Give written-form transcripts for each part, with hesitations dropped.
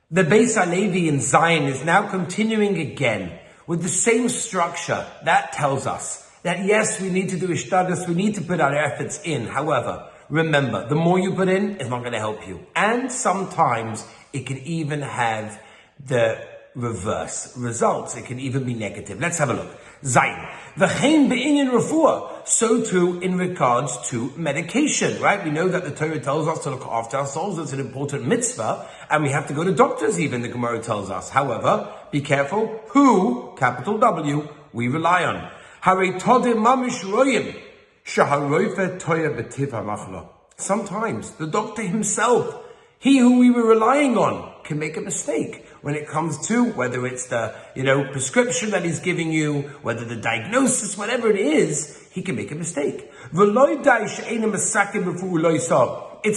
The Beis Halevi in Zion is now continuing again with the same structure. That tells us that yes, we need to do ishtadlus, we need to put our efforts in. However, remember, the more you put in, it's not going to help you. And sometimes it can even have the reverse results. It can even be negative. Let's have a look. Zayin. V'chein be'inyan refuah. So too in regards to medication, right? We know that the Torah tells us to look after ourselves. It's an important mitzvah. And we have to go to doctors even, the Gemara tells us. However, be careful who, capital W, we rely on. Sometimes the doctor himself, he who we were relying on, can make a mistake when it comes to whether it's the, prescription that he's giving you, whether the diagnosis, whatever it is, he can make a mistake. It's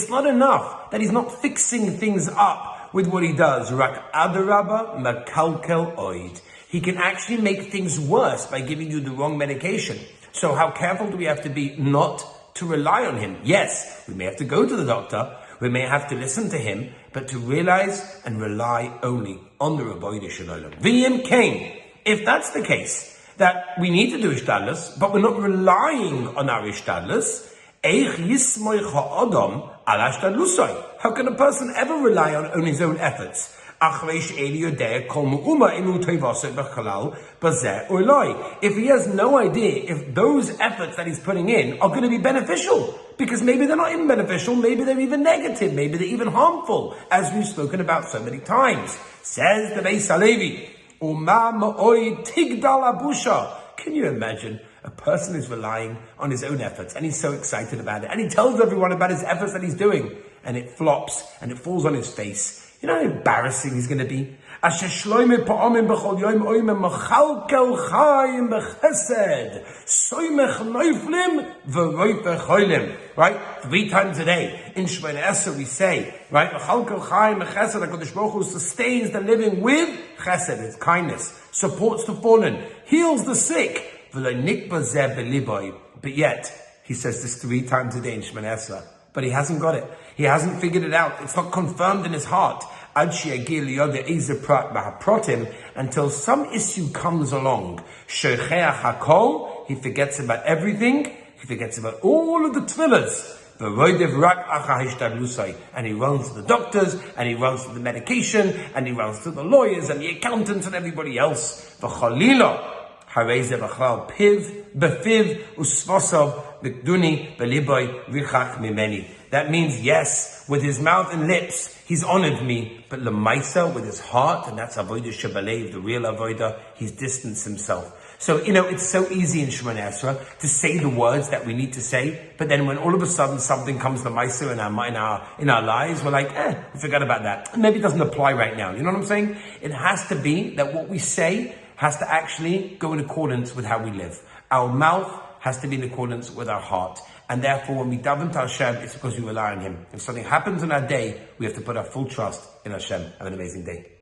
not enough that he's not fixing things up with what he does. He can actually make things worse by giving you the wrong medication. So how careful do we have to be not to rely on him? Yes, we may have to go to the doctor, we may have to listen to him, but to realize and rely only on the Rabbi Shalom. V'yim kain. If that's the case, that we need to do ishtadlus, but we're not relying on our ishtadlus, how can a person ever rely on his own efforts? If he has no idea if those efforts that he's putting in are going to be beneficial, because maybe they're not even beneficial, maybe they're even negative, maybe they're even harmful, as we've spoken about so many times. Says the Beis Halevi, can you imagine? A person is relying on his own efforts and he's so excited about it and he tells everyone about his efforts that he's doing and it flops and it falls on his face. You know how embarrassing he's going to be? Right? 3 times a day in Shemona Esrei we say, right? HaKadosh Baruch Hu sustains the living with chesed, it's kindness, supports the fallen, heals the sick. But yet, he says this 3 times a day in Shemona Esrei. But he hasn't got it. He hasn't figured it out. It's not confirmed in his heart. Until some issue comes along. He forgets about everything. He forgets about all of the tefillahs. And he runs to the doctors, and he runs to the medication, and he runs to the lawyers, and the accountants, and everybody else. That means, yes, with his mouth and lips, he's honored me, but lemaisa, with his heart, and that's avodah shebalev, the real avodah, he's distanced himself. So, it's so easy in Shemona Esrei to say the words that we need to say, but then when all of a sudden something comes to Maisa in our lives, we're like, we forgot about that. Maybe it doesn't apply right now. You know what I'm saying? It has to be that what we say has to actually go in accordance with how we live. Our mouth has to be in accordance with our heart. And therefore, when we daven to Hashem, it's because we rely on Him. If something happens in our day, we have to put our full trust in Hashem. Have an amazing day.